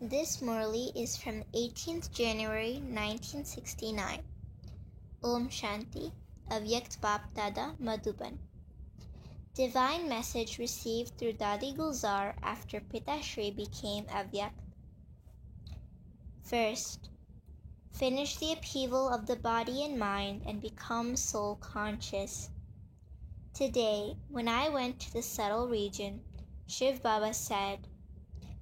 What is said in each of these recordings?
This Murli is from 18th January 1969. Om Shanti, Avyakt Bap Dada, Madhuban. Divine message received through Dadi Gulzar after Pitashri became Avyakt. First, finish the upheaval of the body and mind and become soul conscious. Today, when I went to the subtle region, Shiv Baba said,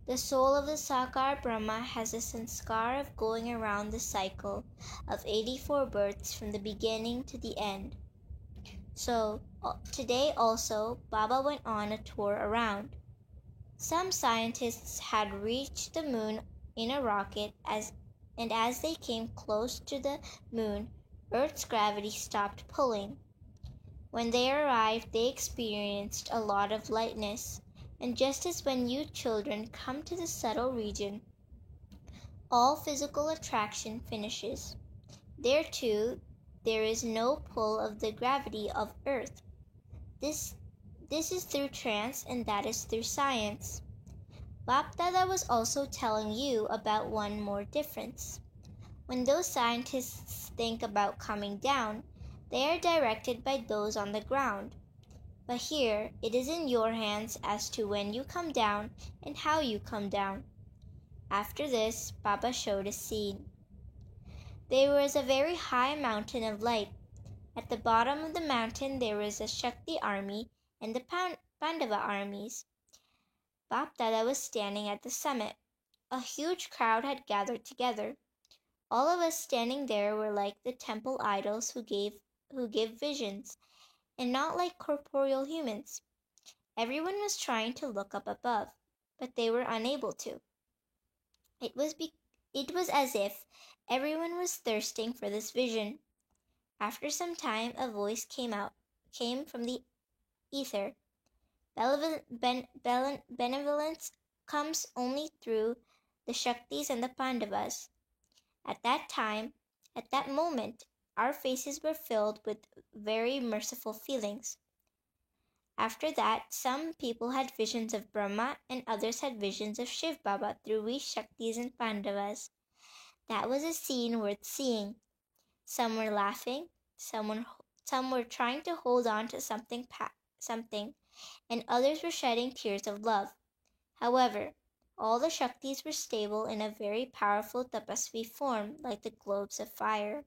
the soul of the Sakar Brahma has a sanskar of going around the cycle of 84 births from the beginning to the end. So, today also, Baba went on a tour around. Some scientists had reached the moon in a rocket and as they came close to the moon, Earth's gravity stopped pulling. When they arrived, they experienced a lot of lightness. And just as when you children come to the subtle region, all physical attraction finishes. There too, there is no pull of the gravity of Earth. This is through trance and that is through science. Bap Dada was also telling you about one more difference. When those scientists think about coming down, they are directed by those on the ground. But here, it is in your hands as to when you come down and how you come down. After this, Baba showed a scene. There was a very high mountain of light. At the bottom of the mountain there was a Shakti army and the Pandava armies. Bap Dada was standing at the summit. A huge crowd had gathered together. All of us standing there were like the temple idols who give visions, and not like corporeal humans. Everyone was trying to look up above, but they were unable to. It was as if everyone was thirsting for this vision. After some time, a voice came from the ether. Benevolence comes only through the Shaktis and the Pandavas. At that moment, our faces were filled with very merciful feelings. After that, some people had visions of Brahma and others had visions of Shiv Baba through we Shaktis and Pandavas. That was a scene worth seeing. Some were laughing, some were trying to hold on to something, and others were shedding tears of love. However, all the Shaktis were stable in a very powerful tapasvi form, like the globes of fire.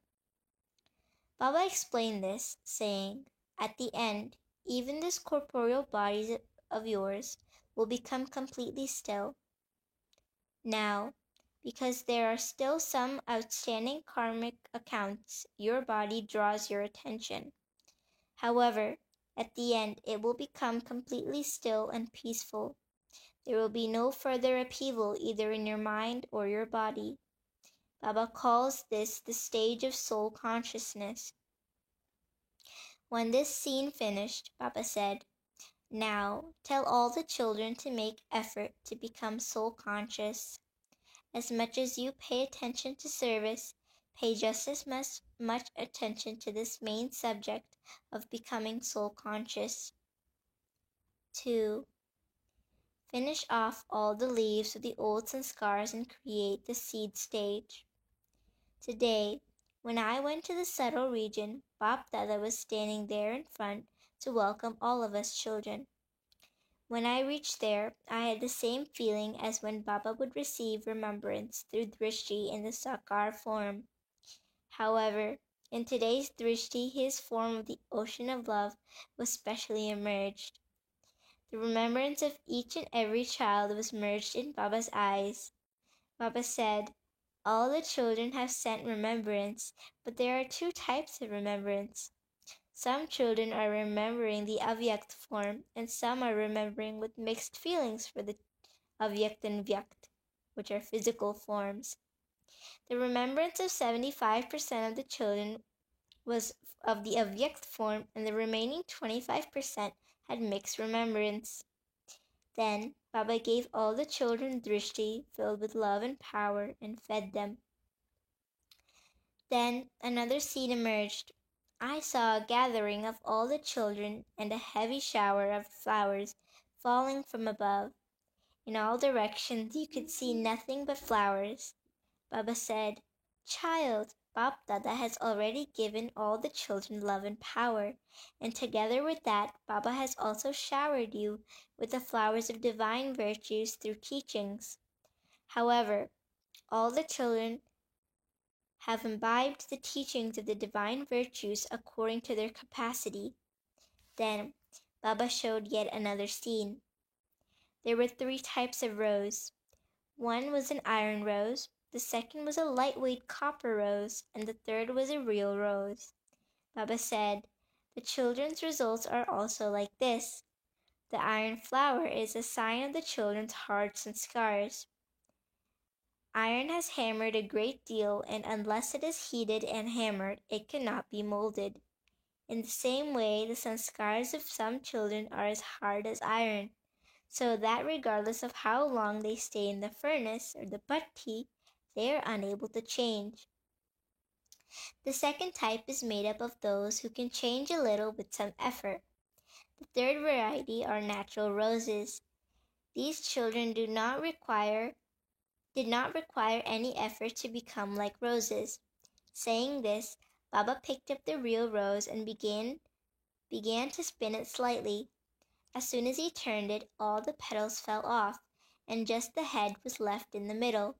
Baba explained this, saying, at the end, even this corporeal body of yours will become completely still. Now, because there are still some outstanding karmic accounts, your body draws your attention. However, at the end, it will become completely still and peaceful. There will be no further upheaval either in your mind or your body. Baba calls this the stage of soul consciousness. When this scene finished, Baba said, now tell all the children to make effort to become soul conscious. As much as you pay attention to service, pay just as much attention to this main subject of becoming soul conscious. 2. Finish off all the leaves of the old sanskars and create the seed stage. Today, when I went to the subtle region, Bap Dada was standing there in front to welcome all of us children. When I reached there, I had the same feeling as when Baba would receive remembrance through Drishti in the Sakar form. However, in today's Drishti, his form of the ocean of love was specially emerged. The remembrance of each and every child was merged in Baba's eyes. Baba said, all the children have sent remembrance, but there are two types of remembrance. Some children are remembering the Avyakt form, and some are remembering with mixed feelings for the Avyakt and Vyakt, which are physical forms. The remembrance of 75% of the children was of the Avyakt form, and the remaining 25% had mixed remembrance. Then Baba gave all the children drishti filled with love and power and fed them. Then another scene emerged. I saw a gathering of all the children and a heavy shower of flowers falling from above. In all directions you could see nothing but flowers. Baba said, "Child, Bap Dada has already given all the children love and power, and together with that, Baba has also showered you with the flowers of divine virtues through teachings. However, all the children have imbibed the teachings of the divine virtues according to their capacity." Then Baba showed yet another scene. There were 3 types of rose. One was an iron rose, the second was a lightweight copper rose, and the third was a real rose. Baba said, "The children's results are also like this. The iron flower is a sign of the children's hearts and scars. Iron has hammered a great deal, and unless it is heated and hammered, it cannot be molded. In the same way, the sanskars of some children are as hard as iron, so that regardless of how long they stay in the furnace or the bhatti, they are unable to change. The second type is made up of those who can change a little with some effort. The third variety are natural roses. These children did not require any effort to become like roses." Saying this, Baba picked up the real rose and began to spin it slightly. As soon as he turned it, all the petals fell off, and just the head was left in the middle.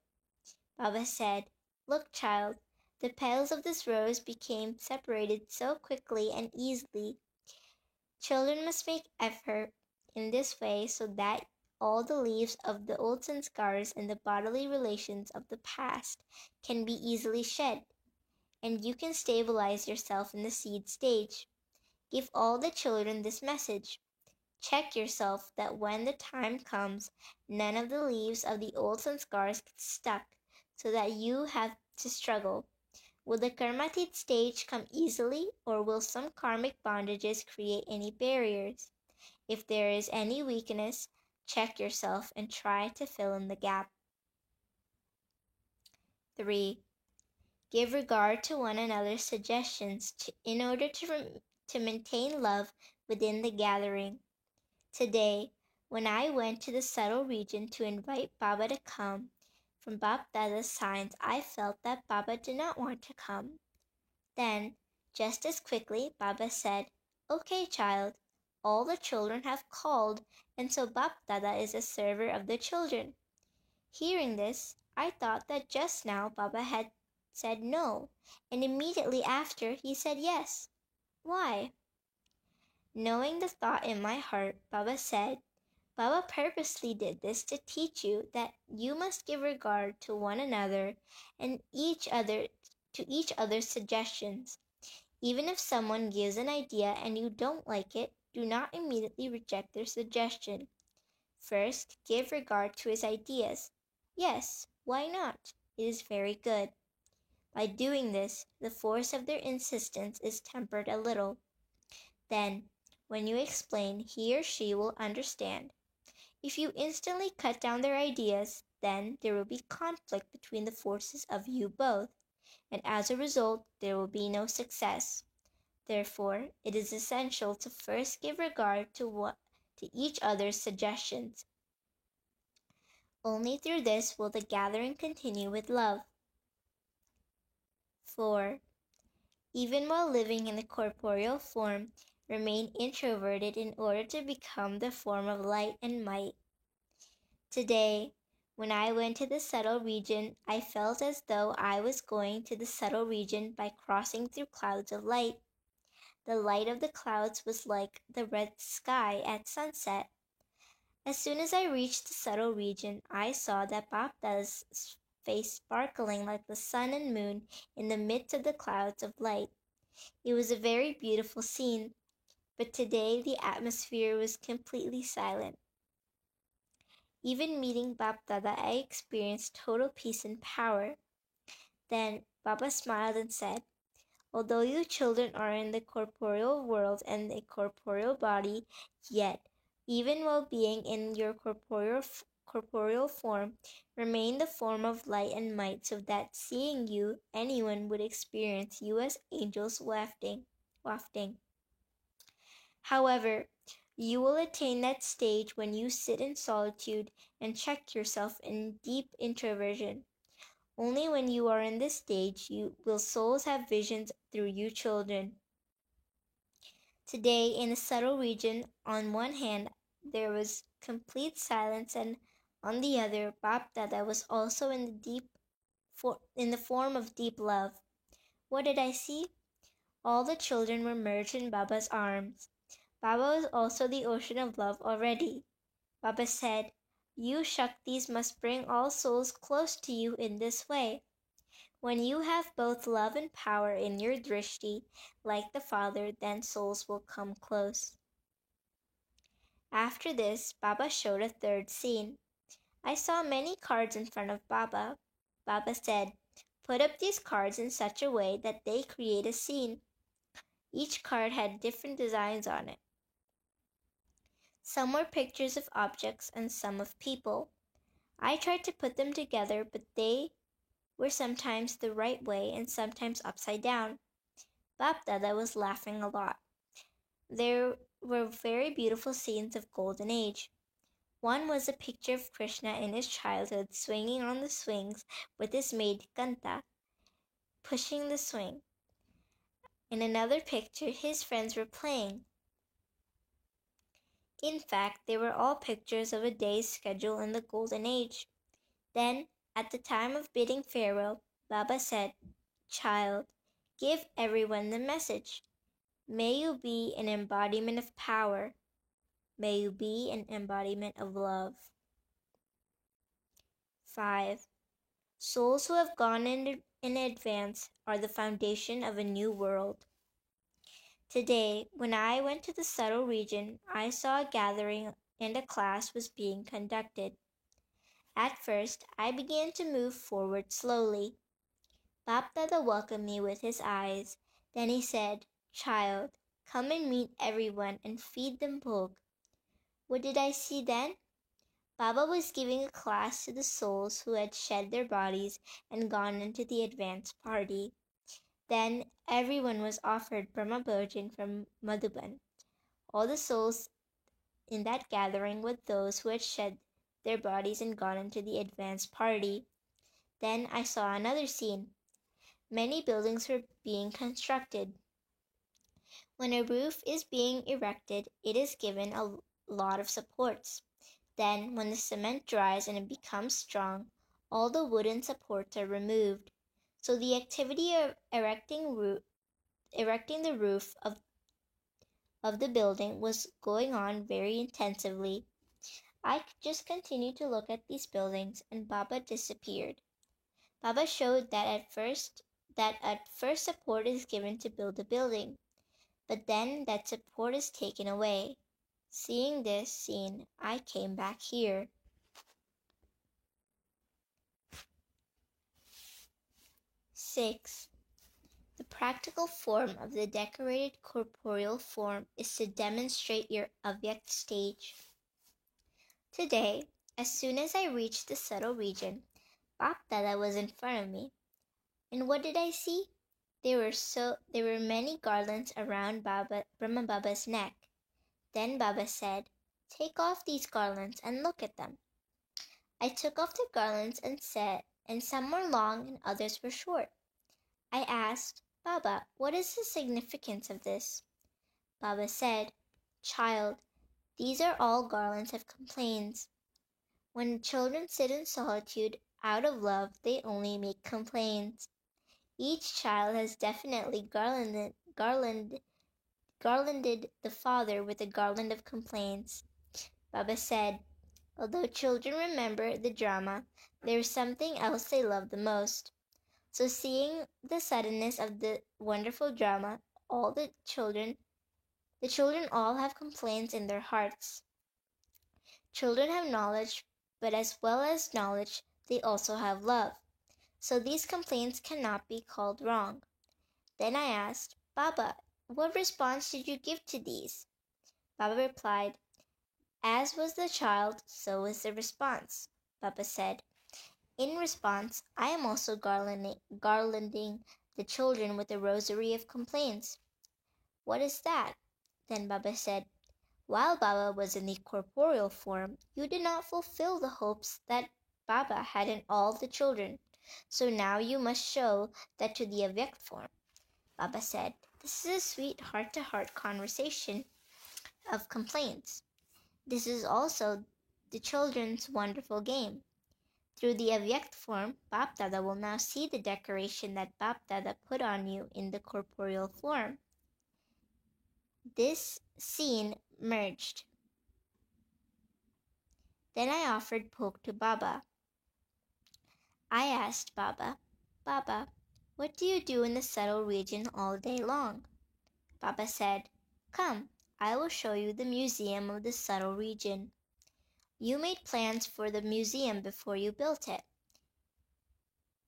Baba said, "Look, child, the petals of this rose became separated so quickly and easily. Children must make effort in this way so that all the leaves of the old sanskars and the bodily relations of the past can be easily shed, and you can stabilize yourself in the seed stage. Give all the children this message. Check yourself that when the time comes, none of the leaves of the old sanskars get stuck, so that you have to struggle. Will the karmatit stage come easily, or will some karmic bondages create any barriers? If there is any weakness, check yourself and try to fill in the gap." 3. Give regard to one another's suggestions in order to maintain love within the gathering. Today, when I went to the subtle region to invite Baba to come, from Bap Dada's signs I felt that Baba did not want to come. Then, just as quickly, Baba said, "Okay, child, all the children have called, and so Bap Dada is a server of the children." Hearing this, I thought that just now Baba had said no, and immediately after he said yes. Why? Knowing the thought in my heart, Baba said, "Baba purposely did this to teach you that you must give regard to one another and to each other's suggestions. Even if someone gives an idea and you don't like it, do not immediately reject their suggestion. First, give regard to his ideas. Yes, why not? It is very good. By doing this, the force of their insistence is tempered a little. Then, when you explain, he or she will understand. If you instantly cut down their ideas, then there will be conflict between the forces of you both, and as a result, there will be no success. Therefore, it is essential to first give regard to each other's suggestions. Only through this will the gathering continue with love." 4. Even while living in the corporeal form, remain introverted in order to become the form of light and might. Today, when I went to the subtle region, I felt as though I was going to the subtle region by crossing through clouds of light. The light of the clouds was like the red sky at sunset. As soon as I reached the subtle region, I saw that Bapta's face sparkling like the sun and moon in the midst of the clouds of light. It was a very beautiful scene, but today the atmosphere was completely silent. Even meeting Bapdada, I experienced total peace and power. Then Baba smiled and said, "Although you children are in the corporeal world and a corporeal body, yet, even while being in your corporeal form, remain the form of light and might, so that seeing you, anyone would experience you as angels wafting. However, You will attain that stage when you sit in solitude and check yourself in deep introversion. Only when you are in this stage will souls have visions through you children. Today, in the subtle region, on one hand, there was complete silence, and on the other, Bap Dada was also in the form of deep love. What did I see? All the children were merged in Baba's arms. Baba was also the ocean of love already. Baba said, "You Shaktis must bring all souls close to you in this way. When you have both love and power in your drishti, like the Father, then souls will come close." After this, Baba showed a third scene. I saw many cards in front of Baba. Baba said, "Put up these cards in such a way that they create a scene." Each card had different designs on it. Some were pictures of objects and some of people. I tried to put them together, but they were sometimes the right way and sometimes upside down. Bap Dada was laughing a lot. There were very beautiful scenes of Golden Age. One was a picture of Krishna in his childhood swinging on the swings with his maid Kanta, pushing the swing. In another picture, his friends were playing. In fact, they were all pictures of a day's schedule in the Golden Age. Then, at the time of bidding farewell, Baba said, "Child, give everyone the message. May you be an embodiment of power. May you be an embodiment of love." 5. Souls who have gone in advance are the foundation of a new world. Today, when I went to the subtle region, I saw a gathering and a class was being conducted. At first, I began to move forward slowly. Bap Dada welcomed me with his eyes. Then he said, "Child, come and meet everyone and feed them bhog." What did I see then? Baba was giving a class to the souls who had shed their bodies and gone into the advance party. Then everyone was offered Brahma Bhojan from Madhuban. All the souls in that gathering were those who had shed their bodies and gone into the advance party. Then I saw another scene. Many buildings were being constructed. When a roof is being erected, it is given a lot of supports. Then, when the cement dries and it becomes strong, all the wooden supports are removed. So the activity of erecting the roof of the building was going on very intensively. I just continued to look at these buildings, and Baba disappeared. Baba showed that at first support is given to build a building, but then that support is taken away. Seeing this scene, I came back here. 6. The practical form of the decorated corporeal form is to demonstrate your avyakt stage. Today, as soon as I reached the subtle region, Bap Dada was in front of me. And what did I see? There were many garlands around Brahma Baba's neck. Then Baba said, "Take off these garlands and look at them." I took off the garlands and some were long and others were short. I asked, "Baba, what is the significance of this?" Baba said, "Child, these are all garlands of complaints. When children sit in solitude out of love, they only make complaints. Each child has definitely garlanded the father with a garland of complaints." Baba said, "Although children remember the drama, there is something else they love the most." So seeing the suddenness of the wonderful drama, the children all have complaints in their hearts. Children have knowledge, but as well as knowledge, they also have love. So these complaints cannot be called wrong. Then I asked, "Baba, what response did you give to these?" Baba replied, "As was the child, so was the response." Baba said, "In response, I am also garlanding the children with a rosary of complaints." "What is that?" Then Baba said, While Baba was in the corporeal form, you did not fulfill the hopes that Baba had in all the children. So now you must show that to the avyakt form. Baba said, "This is a sweet heart-to-heart conversation of complaints. This is also the children's wonderful game. Through the avyakt form, Bap Dada will now see the decoration that Bap Dada put on you in the corporeal form." This scene merged. Then I offered poke to Baba. I asked Baba, "Baba, what do you do in the subtle region all day long?" Baba said, "Come, I will show you the museum of the subtle region. You made plans for the museum before you built it."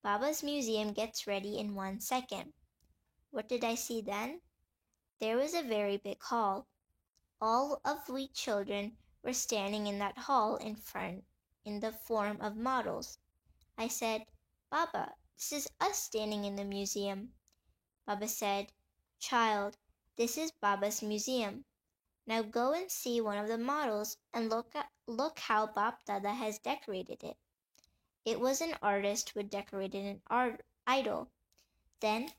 Baba's museum gets ready in 1 second. What did I see then? There was a very big hall. All of we children were standing in that hall in front in the form of models. I said, "Baba, this is us standing in the museum." Baba said, "Child, this is Baba's museum. Now go and see one of the models and look how Bap Dada has decorated it." It was an artist who had decorated an idol. Then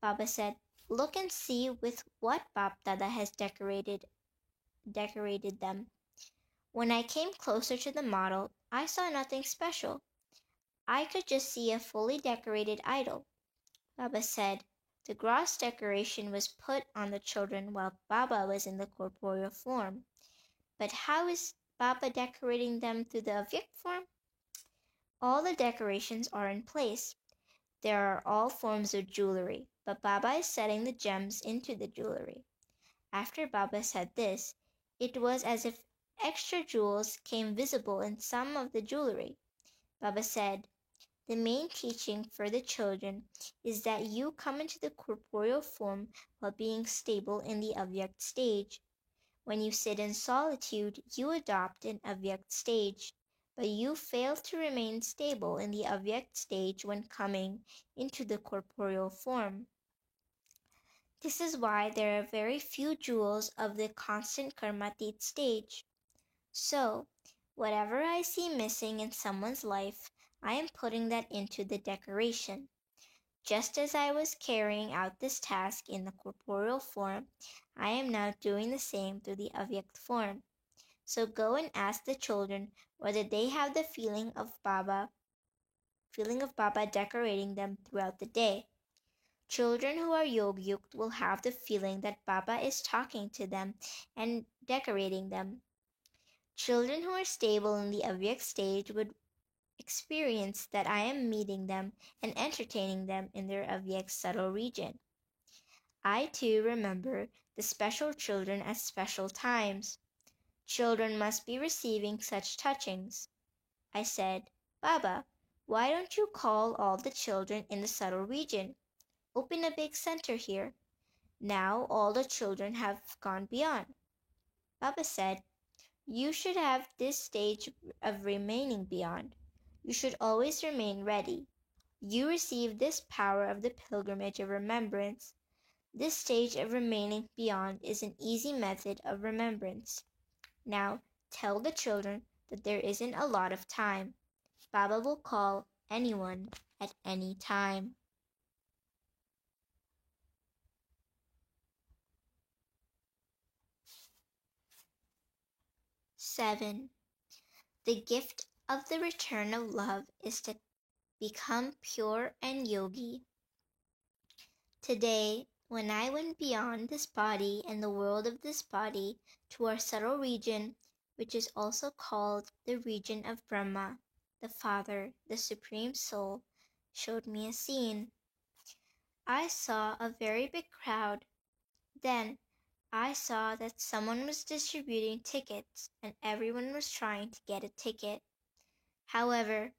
Baba said, "Look and see with what Bap Dada has decorated them." When I came closer to the model, I saw nothing special. I could just see a fully decorated idol. Baba said, "The gross decoration was put on the children while Baba was in the corporeal form. But how is Baba decorating them through the avyakt form?" All the decorations are in place. There are all forms of jewelry, but Baba is setting the gems into the jewelry. After Baba said this, it was as if extra jewels came visible in some of the jewelry. Baba said, "The main teaching for the children is that you come into the corporeal form while being stable in the avyakt stage. When you sit in solitude, you adopt an avyakt stage, but you fail to remain stable in the avyakt stage when coming into the corporeal form. This is why there are very few jewels of the constant karmatit stage. So, whatever I see missing in someone's life, I am putting that into the decoration. Just as I was carrying out this task in the corporeal form, I am now doing the same through the avyakt form. So go and ask the children whether they have the feeling of Baba decorating them throughout the day. Children who are yogyukt will have the feeling that Baba is talking to them and decorating them. Children who are stable in the avyakt stage would experience that I am meeting them and entertaining them in their avyakt subtle region. I too remember the special children at special times. Children must be receiving such touchings. I said, "Baba, why don't you call all the children in the subtle region? Open a big center here." Now all the children have gone beyond. Baba said, "You should have this stage of remaining beyond. You should always remain ready. You receive this power of the pilgrimage of remembrance. This stage of remaining beyond is an easy method of remembrance. Now tell the children that there isn't a lot of time. Baba will call anyone at any time." 7. The gift of the return of love is to become pure and yogi. Today, when I went beyond this body and the world of this body to our subtle region, which is also called the region of Brahma, the Father, the Supreme Soul, showed me a scene. I saw a very big crowd. Then I saw that someone was distributing tickets and everyone was trying to get a ticket. However,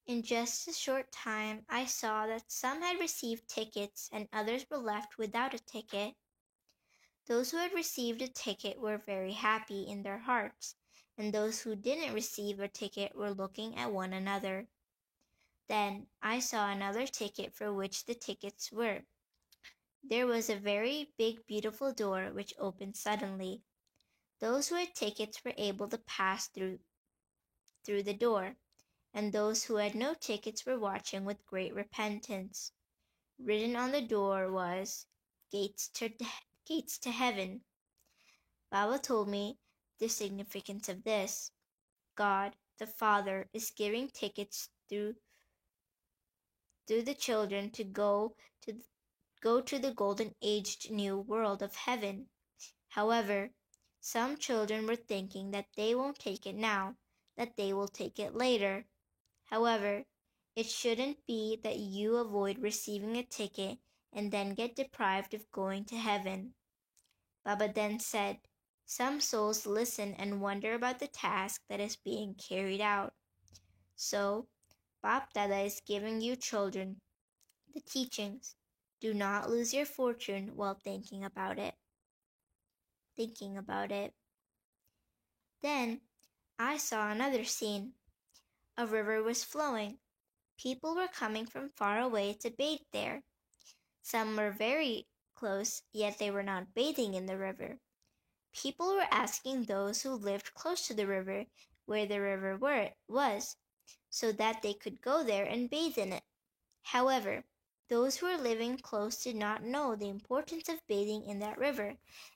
in just a short time I saw that some had received tickets and others were left without a ticket. Those who had received a ticket were very happy in their hearts, and those who didn't receive a ticket were looking at one another. Then I saw another ticket for which the tickets were. There was a very big beautiful door which opened suddenly. Those who had tickets were able to pass through the door, and those who had no tickets were watching with great repentance. Written on the door was gates to heaven. Baba told me the significance of this. God, the Father, is giving tickets through the children to go to the golden aged new world of heaven. However, some children were thinking that they won't take it now, that they will take it later. However, it shouldn't be that you avoid receiving a ticket and then get deprived of going to heaven. Baba then said, some souls listen and wonder about the task that is being carried out. So, Bap Dada is giving you children the teachings. Do not lose your fortune while thinking about it. Then I saw another scene. A river was flowing. People were coming from far away to bathe there. Some were very close, yet they were not bathing in the river. People were asking those who lived close to the river where the river was, so that they could go there and bathe in it. However, those who were living close did not know the importance of bathing in that river,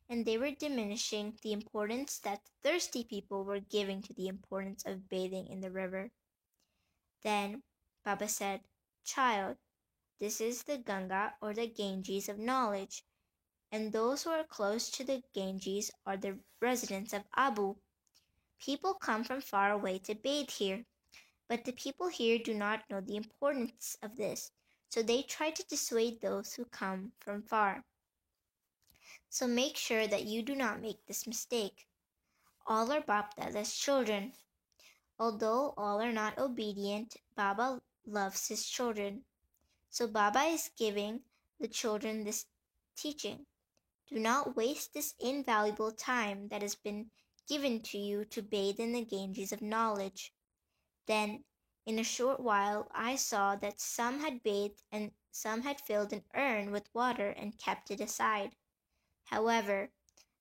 and they were diminishing the importance that the thirsty people were giving to the importance of bathing in the river. Then Baba said, child, this is the Ganga or the Ganges of knowledge, and those who are close to the Ganges are the residents of Abu. People come from far away to bathe here, but the people here do not know the importance of this, so they try to dissuade those who come from far. So make sure that you do not make this mistake. All are Bap Dada's children. Although all are not obedient, Baba loves his children. So Baba is giving the children this teaching. Do not waste this invaluable time that has been given to you to bathe in the Ganges of knowledge. Then, in a short while, I saw that some had bathed and some had filled an urn with water and kept it aside. However,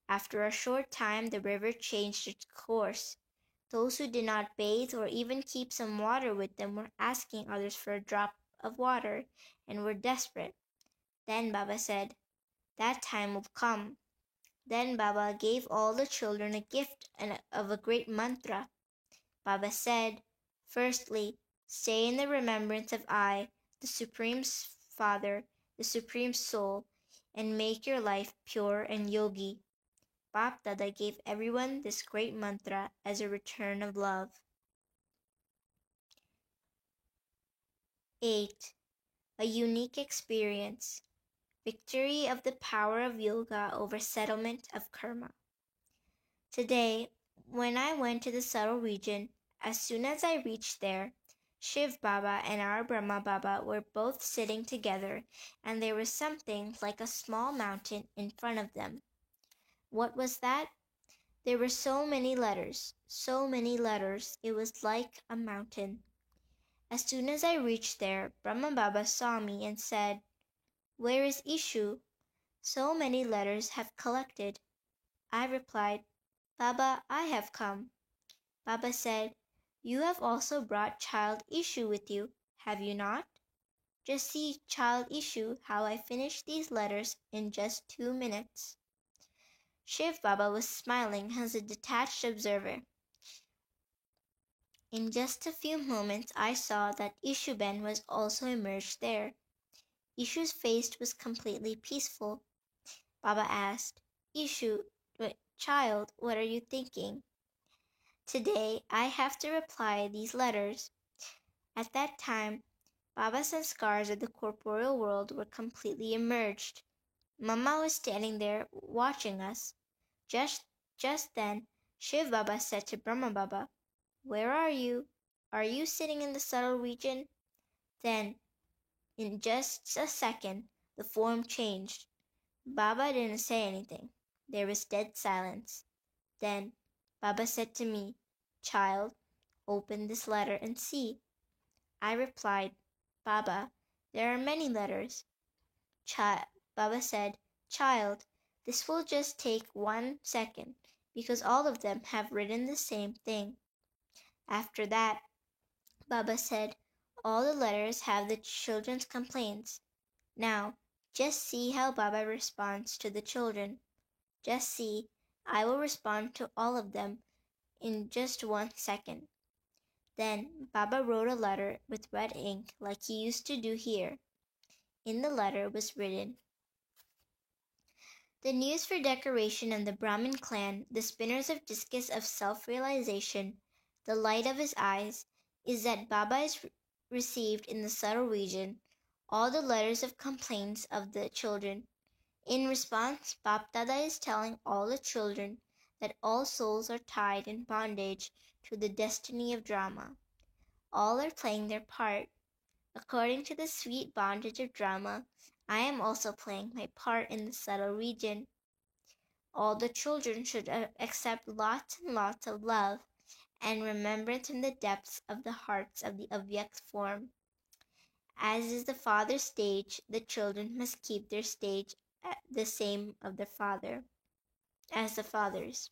after a short time the river changed its course. Those who did not bathe or even keep some water with them were asking others for a drop of water and were desperate. Then Baba said, that time will come. Then Baba gave all the children a gift of a great mantra. Baba said, firstly, stay in the remembrance of I, the Supreme Father, the Supreme Soul, and make your life pure and yogi. Bap Dada gave everyone this great mantra as a return of love. 8. A unique experience. Victory of the power of yoga over settlement of karma. Today, when I went to the subtle region, as soon as I reached there, Shiv Baba and our Brahma Baba were both sitting together, and there was something like a small mountain in front of them. What was that? There were so many letters, it was like a mountain. As soon as I reached there, Brahma Baba saw me and said, where is Ishu? So many letters have collected. I replied, Baba, I have come. Baba said, you have also brought child Ishu with you, have you not? Just see, child Ishu, how I finished these letters in just 2 minutes. Shiv Baba was smiling as a detached observer. In just a few moments I saw that Ishuben was also emerged there. Ishu's face was completely peaceful. Baba asked, child, what are you thinking? Today I have to reply these letters. At that time, Baba's sanskars of the corporeal world were completely emerged. Mama was standing there watching us. Just then, Shiv Baba said to Brahma Baba, where are you? Are you sitting in the subtle region? Then, in just a second, the form changed. Baba didn't say anything. There was dead silence. Then Baba said to me, child, open this letter and see. I replied, Baba, there are many letters. Baba said, child, this will just take 1 second. because all of them have written the same thing. After that, Baba said, all the letters have the children's complaints. Now, just see how Baba responds to the children. Just see, I will respond to all of them in just 1 second. Then Baba wrote a letter with red ink like he used to do here. In the letter was written, the news for decoration and the Brahmin clan, the spinners of discus of self-realization, the light of his eyes, is that Baba has received in the subtle region all the letters of complaints of the children. In response, Bap Dada is telling all the children that all souls are tied in bondage to the destiny of drama. All are playing their part. According to the sweet bondage of drama, I am also playing my part in the subtle region. All the children should accept lots and lots of love and remembrance in the depths of the hearts of the Avyakt form. As is the father's stage, the children must keep their stage the same of their father, as the father's.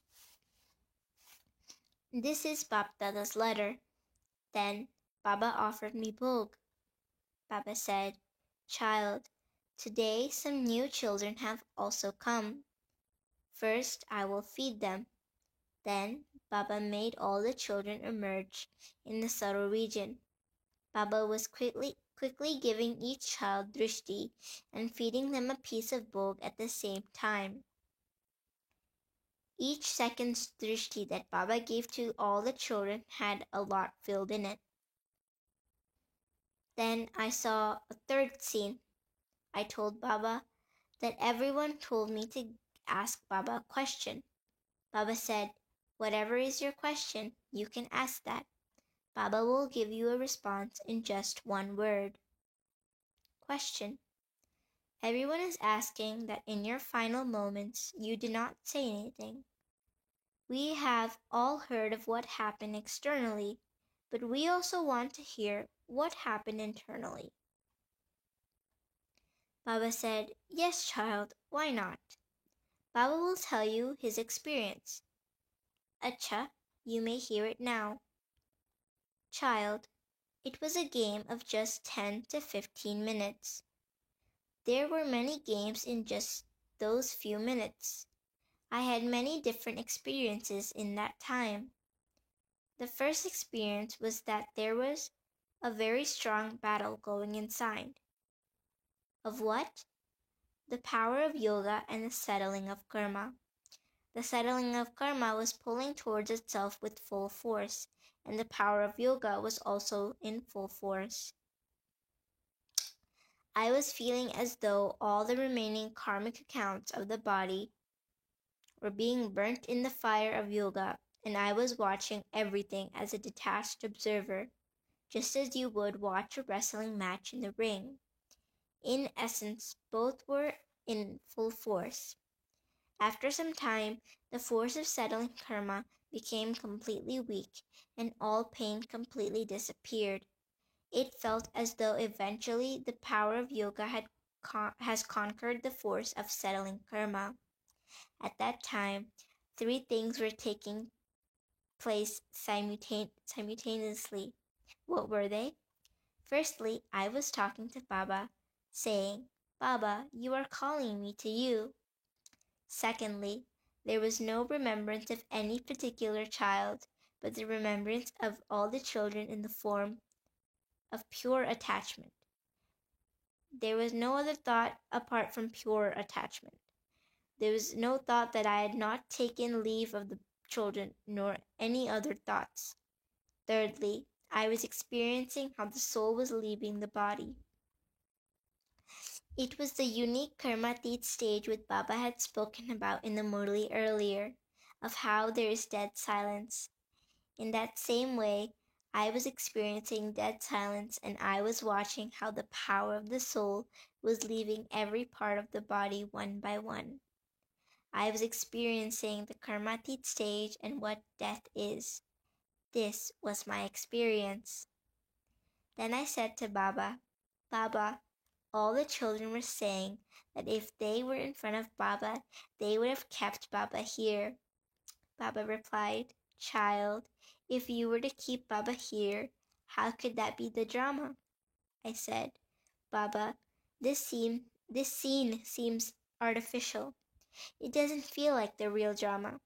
This is Bap Dada's letter. Then Baba offered me bhog. Baba said, child, today some new children have also come. First I will feed them. Then Baba made all the children emerge in the subtle region. Baba was quickly giving each child drishti and feeding them a piece of bhog at the same time. Each second drishti that Baba gave to all the children had a lot filled in it. Then I saw a third scene. I told Baba that everyone told me to ask Baba a question. Baba said, whatever is your question, you can ask that. Baba will give you a response in just one word. Question. Everyone is asking that in your final moments you do not say anything. We have all heard of what happened externally, but we also want to hear what happened internally. Baba said, yes, child, why not? Baba will tell you his experience. Acha, you may hear it now. Child, it was a game of just 10 to 15 minutes. There were many games in just those few minutes. I had many different experiences in that time. The first experience was that there was a very strong battle going inside. Of what? The power of yoga and the settling of karma. The settling of karma was pulling towards itself with full force, and the power of yoga was also in full force. I was feeling as though all the remaining karmic accounts of the body were being burnt in the fire of yoga, and I was watching everything as a detached observer, just as you would watch a wrestling match in the ring. In essence, both were in full force. After some time, the force of settling karma became completely weak, and all pain completely disappeared. It felt as though eventually the power of yoga has conquered the force of settling karma. At that time, three things were taking place simultaneously. What were they? Firstly, I was talking to Baba, saying, Baba, you are calling me to you. Secondly, there was no remembrance of any particular child, but the remembrance of all the children in the form of pure attachment. There was no other thought apart from pure attachment. There was no thought that I had not taken leave of the children, nor any other thoughts. Thirdly, I was experiencing how the soul was leaving the body. It was the unique Karmatit stage which Baba had spoken about in the Murli earlier, of how there is dead silence. In that same way, I was experiencing dead silence, and I was watching how the power of the soul was leaving every part of the body one by one. I was experiencing the Karmatit stage and what death is. This was my experience. Then I said to Baba, Baba, all the children were saying that if they were in front of Baba, they would have kept Baba here. Baba replied. Child, if you were to keep Baba here, how could that be the drama? I said. Baba, this scene seems artificial. It doesn't feel like the real drama.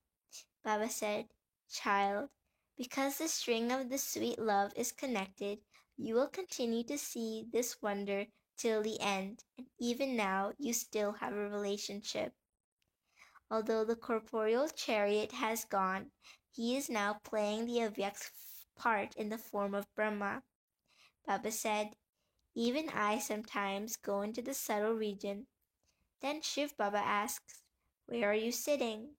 Baba said, Child, because the string of the sweet love is connected, you will continue to see this wonder till the end, and even now you still have a relationship. Although the corporeal chariot has gone, he is now playing the Avyak's part in the form of Brahma. Baba said, even I sometimes go into the subtle region. Then Shiv Baba asks, where are you sitting?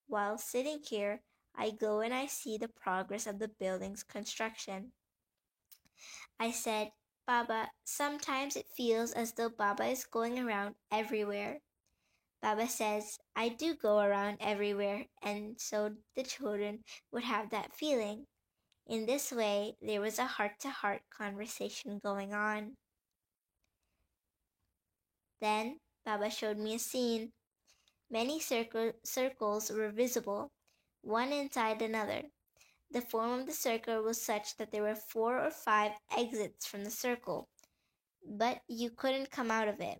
While sitting here, I go and I see the progress of the building's construction. I said, Baba, sometimes it feels as though Baba is going around everywhere. Baba says, I do go around everywhere, and so the children would have that feeling. In this way, there was a heart-to-heart conversation going on. Then Baba showed me a scene. Many circles were visible, one inside another. The form of the circle was such that there were 4 or 5 exits from the circle, but you couldn't come out of it.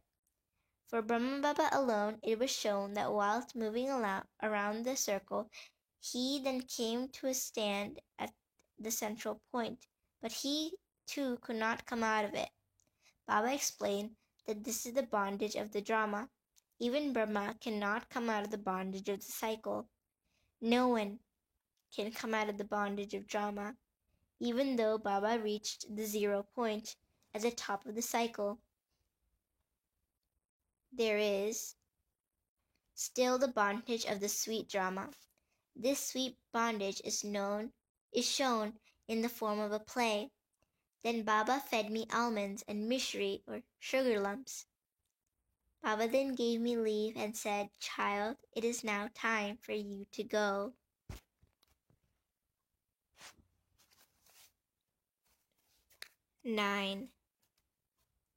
For Brahma Baba alone, it was shown that whilst moving around the circle, he then came to a stand at the central point, but he too could not come out of it. Baba explained that this is the bondage of the drama. Even Brahma cannot come out of the bondage of the cycle. No one can come out of the bondage of drama, even though Baba reached the 0 point at the top of the cycle. There is still the bondage of the sweet drama. This sweet bondage is shown in the form of a play. Then Baba fed me almonds and mishri or sugar lumps. Baba then gave me leave and said, Child, it is now time for you to go. 9.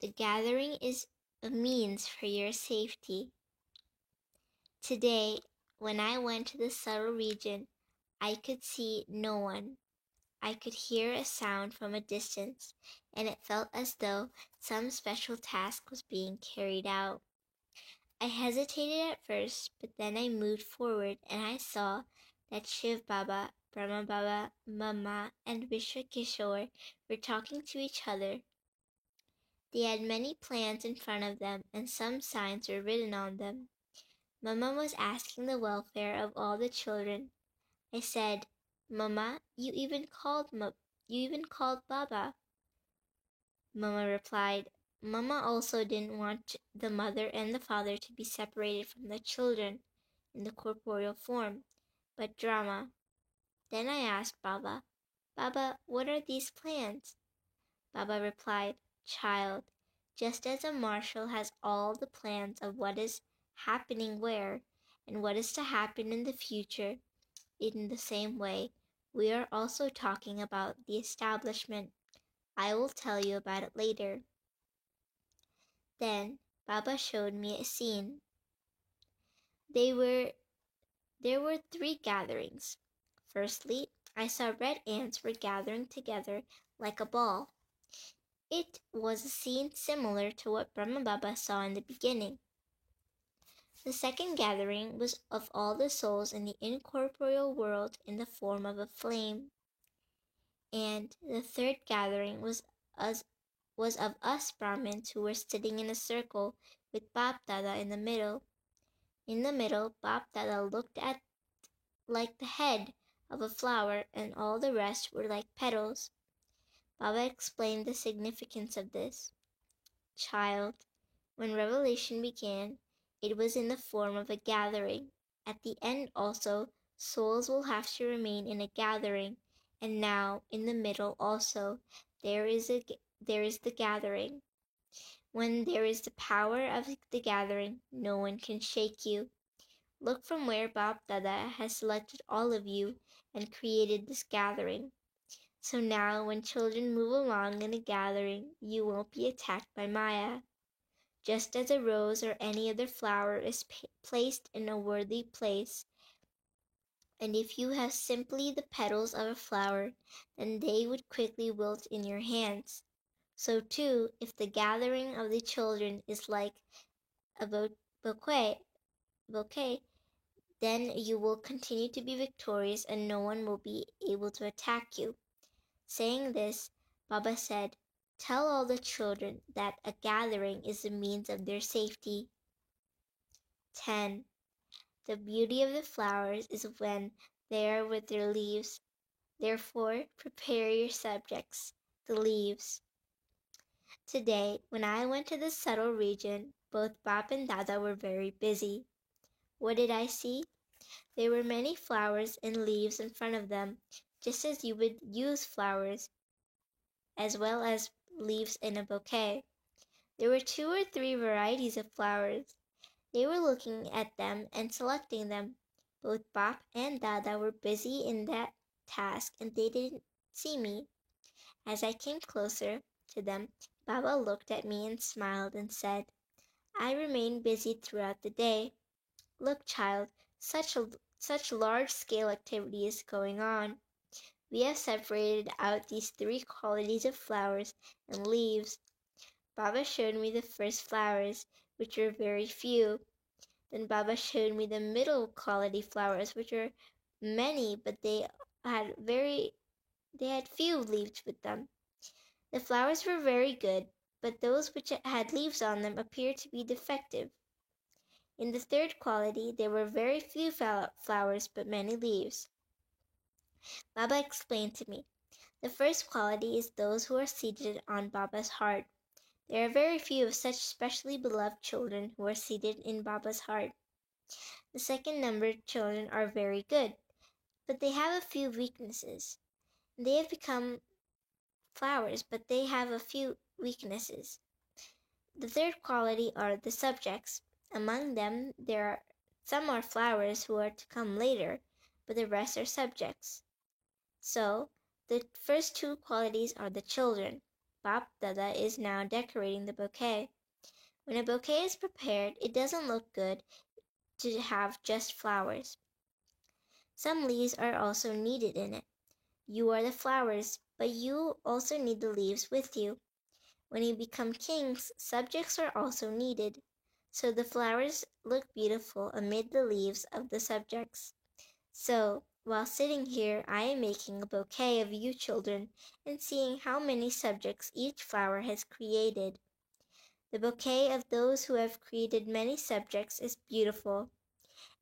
The gathering is a means for your safety. Today, when I went to the subtle region, I could see no one. I could hear a sound from a distance, and it felt as though some special task was being carried out. I hesitated at first, but then I moved forward and I saw that Shiv Baba, Brahma Baba, Mama, and Vishwa Kishore were talking to each other. They had many plans in front of them, and some signs were written on them. Mama was asking the welfare of all the children. I said, Mama, you even called Baba. Mama replied, Mama also didn't want the mother and the father to be separated from the children in the corporeal form, but drama. Then I asked Baba, Baba, what are these plans? Baba replied, Child, just as a marshal has all the plans of what is happening where and what is to happen in the future, in the same way, we are also talking about the establishment. I will tell you about it later. Then Baba showed me a scene. There were 3 gatherings. Firstly, I saw red ants were gathering together like a ball. It was a scene similar to what Brahma Baba saw in the beginning. The second gathering was of all the souls in the incorporeal world in the form of a flame. And the third gathering was of us Brahmins who were sitting in a circle with Bap Dada in the middle. In the middle, Bap Dada looked at like the head of a flower, and all the rest were like petals. Baba explained the significance of this. Child, when revelation began, it was in the form of a gathering. At the end also, souls will have to remain in a gathering, and now, in the middle also, there is the gathering. When there is the power of the gathering, no one can shake you. Look from where Bap Dada has selected all of you and created this gathering. So now, when children move along in a gathering, you won't be attacked by Maya. Just as a rose or any other flower is placed in a worthy place, and if you have simply the petals of a flower, then they would quickly wilt in your hands. So too, if the gathering of the children is like a bouquet, then you will continue to be victorious and no one will be able to attack you. Saying this, Baba said, "Tell all the children that a gathering is the means of their safety." 10. The beauty of the flowers is when they are with their leaves. Therefore, prepare your subjects, the leaves. Today, when I went to the subtle region, both Bap and Dada were very busy. What did I see? There were many flowers and leaves in front of them, just as you would use flowers as well as leaves in a bouquet. There were 2 or 3 varieties of flowers. They were looking at them and selecting them. Both Bap and Dada were busy in that task and they didn't see me. As I came closer to them, Baba looked at me and smiled and said, "I remain busy throughout the day. Look, child, such large-scale activity is going on. We have separated out these 3 qualities of flowers and leaves." Baba showed me the first flowers, which were very few. Then Baba showed me the middle quality flowers, which were many, but had few leaves with them. The flowers were very good, but those which had leaves on them appeared to be defective. In the third quality there were very few flowers, but many leaves. Baba explained to me, "The first quality is those who are seated on Baba's heart. There are very few of such specially beloved children who are seated in Baba's heart. The second numbered children are very good, but they have a few weaknesses. They have become flowers, but they have a few weaknesses. The third quality are the subjects. Among them some are flowers who are to come later, but the rest are subjects. So, the first 2 qualities are the children. Bap Dada is now decorating the bouquet. When a bouquet is prepared, it doesn't look good to have just flowers. Some leaves are also needed in it. You are the flowers, but you also need the leaves with you. When you become kings, subjects are also needed, so the flowers look beautiful amid the leaves of the subjects. So, while sitting here, I am making a bouquet of you children and seeing how many subjects each flower has created. The bouquet of those who have created many subjects is beautiful."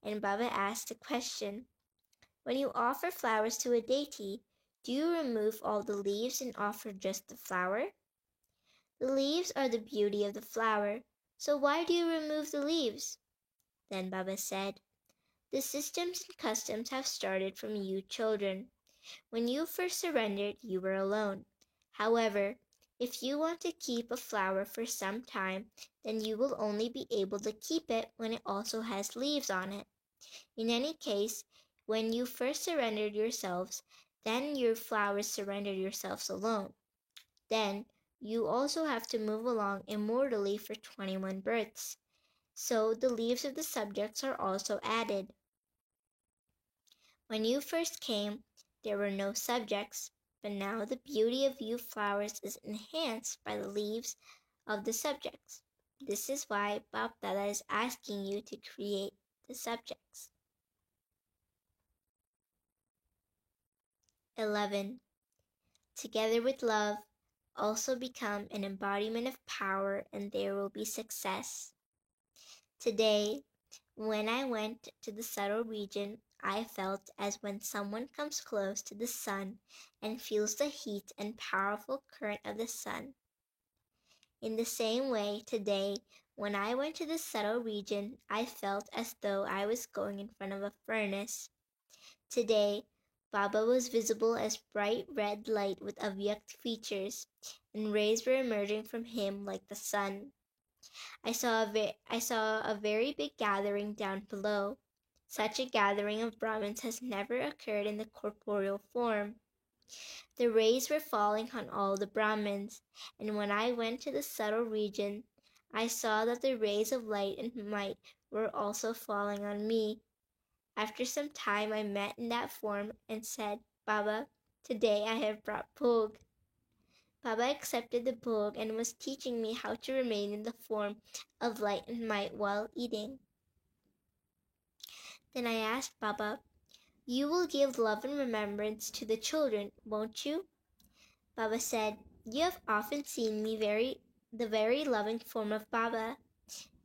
And Baba asked a question. "When you offer flowers to a deity, do you remove all the leaves and offer just the flower?" "The leaves are the beauty of the flower, so why do you remove the leaves?" Then Baba said, "The systems and customs have started from you children. When you first surrendered, you were alone. However, if you want to keep a flower for some time, then you will only be able to keep it when it also has leaves on it. In any case, when you first surrendered yourselves, then your flowers surrendered yourselves alone. Then you also have to move along immortally for 21 births. So the leaves of the subjects are also added. When you first came, there were no subjects, but now the beauty of you flowers is enhanced by the leaves of the subjects. This is why Bap Dada is asking you to create the subjects." 11. Together with love, also become an embodiment of power and there will be success. Today, when I went to the subtle region, I felt as when someone comes close to the sun and feels the heat and powerful current of the sun. In the same way, today, when I went to the subtle region, I felt as though I was going in front of a furnace. Today, Baba was visible as bright red light with Avyakt features, and rays were emerging from him like the sun. I saw a very big gathering down below. Such a gathering of Brahmins has never occurred in the corporeal form. The rays were falling on all the Brahmins, and when I went to the subtle region, I saw that the rays of light and might were also falling on me. After some time, I met in that form and said, Baba, today I have brought Bhog. Baba accepted the Bhog and was teaching me how to remain in the form of light and might while eating. Then I asked Baba, you will give love and remembrance to the children, won't you? Baba said, you have often seen me the very loving form of Baba.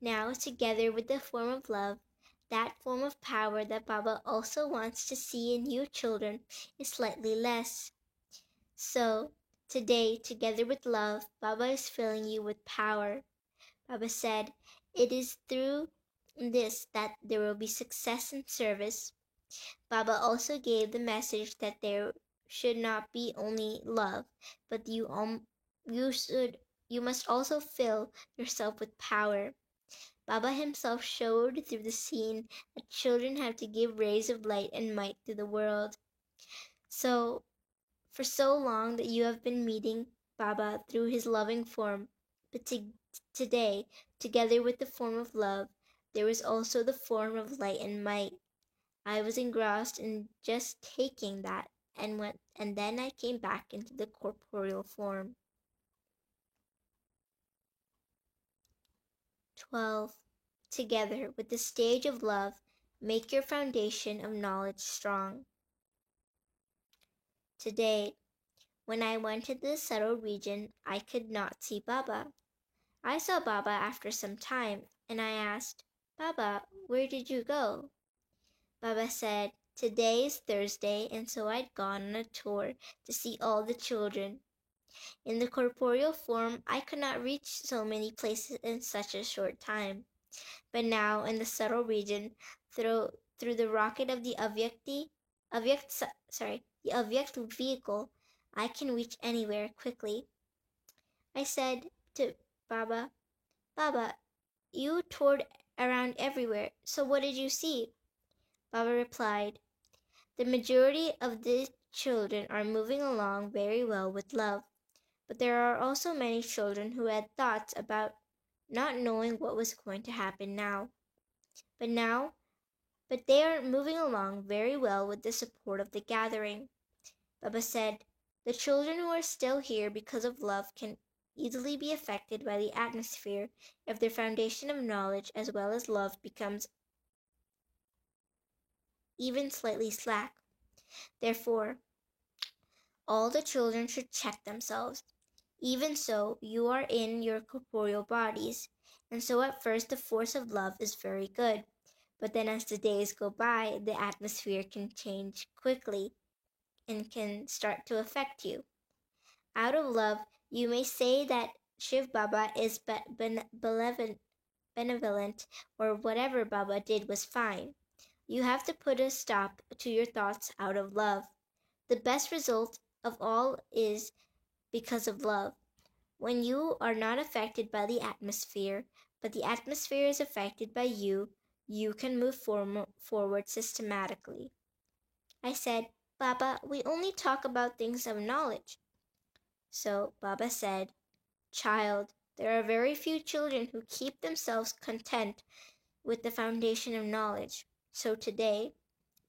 Now, together with the form of love, that form of power that Baba also wants to see in you children is slightly less. So, today, together with love, Baba is filling you with power. Baba said, it is through this that there will be success in service. Baba also gave the message that there should not be only love, but you must also fill yourself with power. Baba himself showed through the scene that children have to give rays of light and might to the world. So, for so long that you have been meeting Baba through his loving form, but today, together with the form of love, there is also the form of light and might. I was engrossed in just taking that, and then I came back into the corporeal form. 12. Together with the stage of love, make your foundation of knowledge strong. Today, when I went to the subtle region, I could not see Baba. I saw Baba after some time, and I asked, Baba, where did you go? Baba said, today is Thursday, and so I'd gone on a tour to see all the children. In the corporeal form, I could not reach so many places in such a short time. But now, in the subtle region, through the rocket of the Avyakt vehicle, I can reach anywhere quickly. I said to Baba, Baba, you toured around everywhere, so what did you see? Baba replied, the majority of the children are moving along very well with love, but there are also many children who had thoughts about not knowing what was going to happen now. But they are moving along very well with the support of the gathering. Baba said, the children who are still here because of love can easily be affected by the atmosphere if their foundation of knowledge as well as love becomes even slightly slack. Therefore, all the children should check themselves. Even so, you are in your corporeal bodies, and so at first the force of love is very good. But then as the days go by, the atmosphere can change quickly and can start to affect you. Out of love, you may say that Shiv Baba is benevolent, or whatever Baba did was fine. You have to put a stop to your thoughts out of love. The best result of all is because of love. When you are not affected by the atmosphere, but the atmosphere is affected by you, you can move forward systematically. I said, Baba, we only talk about things of knowledge. So Baba said, child, there are very few children who keep themselves content with the foundation of knowledge. So today,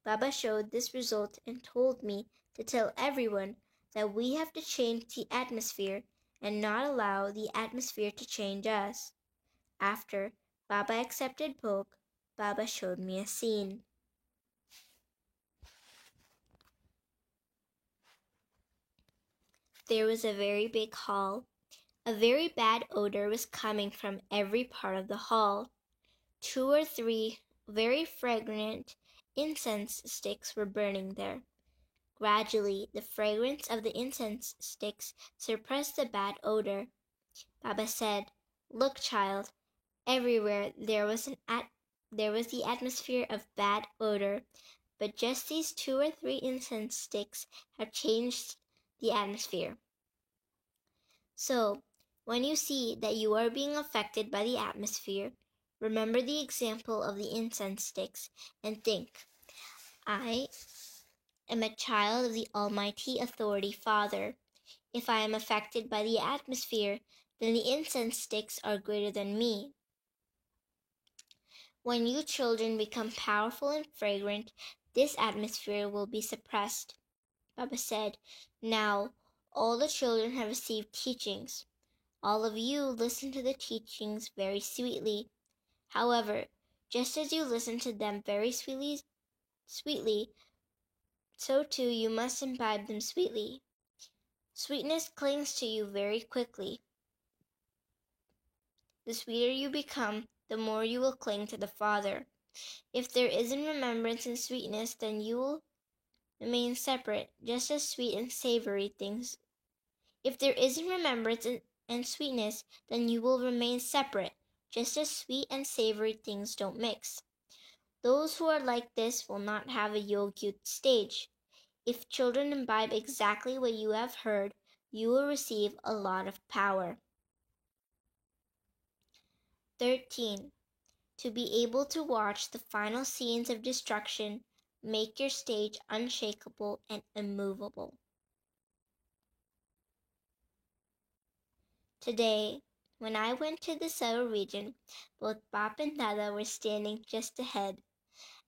Baba showed this result and told me to tell everyone that we have to change the atmosphere and not allow the atmosphere to change us. After Baba accepted Bhog, Baba showed me a scene. There was a very big hall. A very bad odor was coming from every part of the hall. 2 or 3 very fragrant incense sticks were burning there. Gradually, the fragrance of the incense sticks suppressed the bad odor. Baba said, look, child, everywhere there was the atmosphere of bad odor, but just these 2 or 3 incense sticks have changed the atmosphere. So, when you see that you are being affected by the atmosphere, remember the example of the incense sticks and think, I am a child of the Almighty Authority Father. If I am affected by the atmosphere, then the incense sticks are greater than me. When you children become powerful and fragrant, this atmosphere will be suppressed. Baba said, now all the children have received teachings. All of you listen to the teachings very sweetly. However, just as you listen to them very sweetly, so too you must imbibe them sweetly. Sweetness clings to you very quickly. The sweeter you become, the more you will cling to the Father. If there isn't remembrance and sweetness, then you will remain separate, just as sweet and savory things. If there isn't remembrance and sweetness, then you will remain separate, just as sweet and savory things don't mix. Those who are like this will not have a Yogyut stage. If children imbibe exactly what you have heard, you will receive a lot of power. 13. To be able to watch the final scenes of destruction, make your stage unshakable and immovable. Today, when I went to the Seoul region, both Bap and Dada were standing just ahead.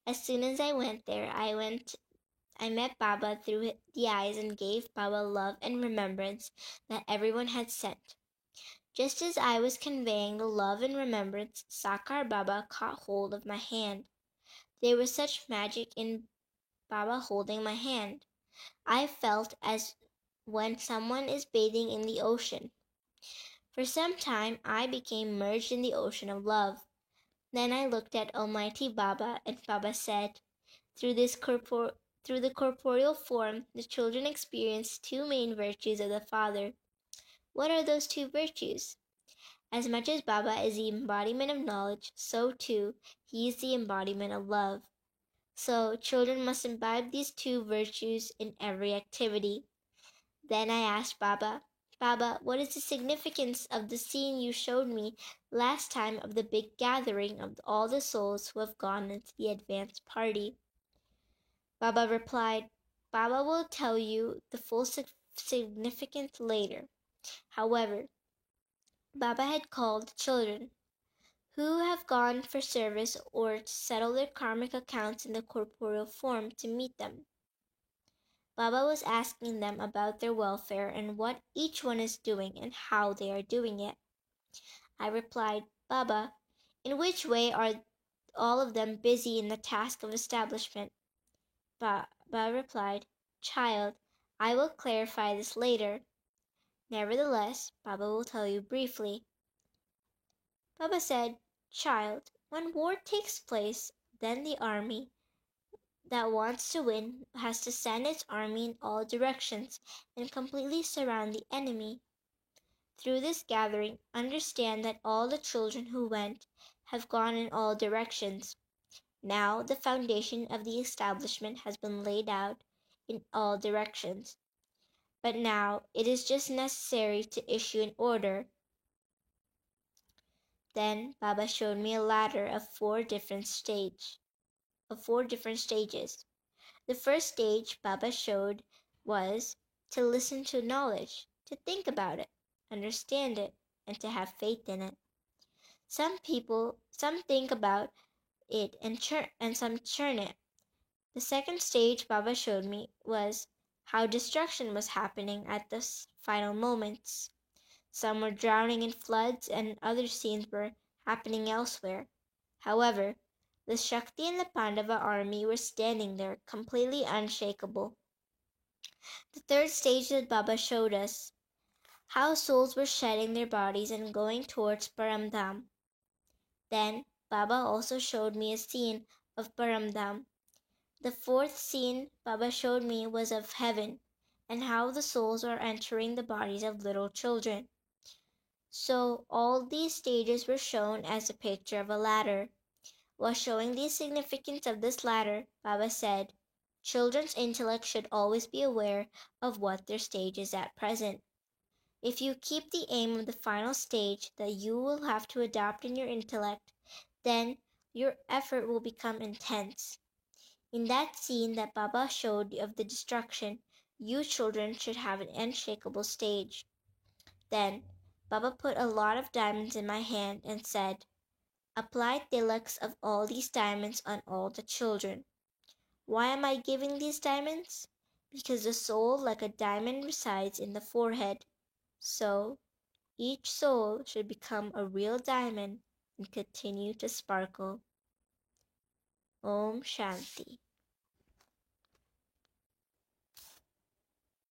As soon as I went there, I met Baba through the eyes and gave Baba love and remembrance that everyone had sent. Just as I was conveying the love and remembrance, Sakar Baba caught hold of my hand. There was such magic in Baba holding my hand. I felt as when someone is bathing in the ocean. For some time I became merged in the ocean of love. Then I looked at Almighty Baba, and Baba said, through the corporeal form, the children experience two main virtues of the Father. What are those two virtues? As much as Baba is the embodiment of knowledge, so too he is the embodiment of love. So children must imbibe these two virtues in every activity. Then I asked Baba, Baba, what is the significance of the scene you showed me last time of the big gathering of all the souls who have gone into the advance party? Baba replied, Baba will tell you the full significance later. However, Baba had called the children who have gone for service or to settle their karmic accounts in the corporeal form to meet them. Baba was asking them about their welfare and what each one is doing and how they are doing it. I replied, Baba, in which way are all of them busy in the task of establishment? Baba replied, Child, I will clarify this later. Nevertheless, Baba will tell you briefly. Baba said, Child, when war takes place, then the army that wants to win has to send its army in all directions and completely surround the enemy. Through this gathering, understand that all the children who went have gone in all directions. Now the foundation of the establishment has been laid out in all directions. But now it is just necessary to issue an order. Then Baba showed me a ladder of four different stages. The first stage Baba showed was to listen to knowledge, to think about it, understand it, and to have faith in it. Some think about it and some churn it. The second stage Baba showed me was how destruction was happening at the final moments. Some were drowning in floods and other scenes were happening elsewhere. However, the Shakti and the Pandava army were standing there, completely unshakable. The third stage that Baba showed us, how souls were shedding their bodies and going towards Paramdham. Then Baba also showed me a scene of Paramdham. The fourth scene Baba showed me was of heaven, and how the souls are entering the bodies of little children. So all these stages were shown as a picture of a ladder. While showing the significance of this ladder, Baba said, children's intellect should always be aware of what their stage is at present. If you keep the aim of the final stage that you will have to adopt in your intellect, then your effort will become intense. In that scene that Baba showed of the destruction, you children should have an unshakable stage. Then Baba put a lot of diamonds in my hand and said, Apply tilaks of all these diamonds on all the children. Why am I giving these diamonds? Because the soul like a diamond resides in the forehead. So each soul should become a real diamond and continue to sparkle. Om Shanti.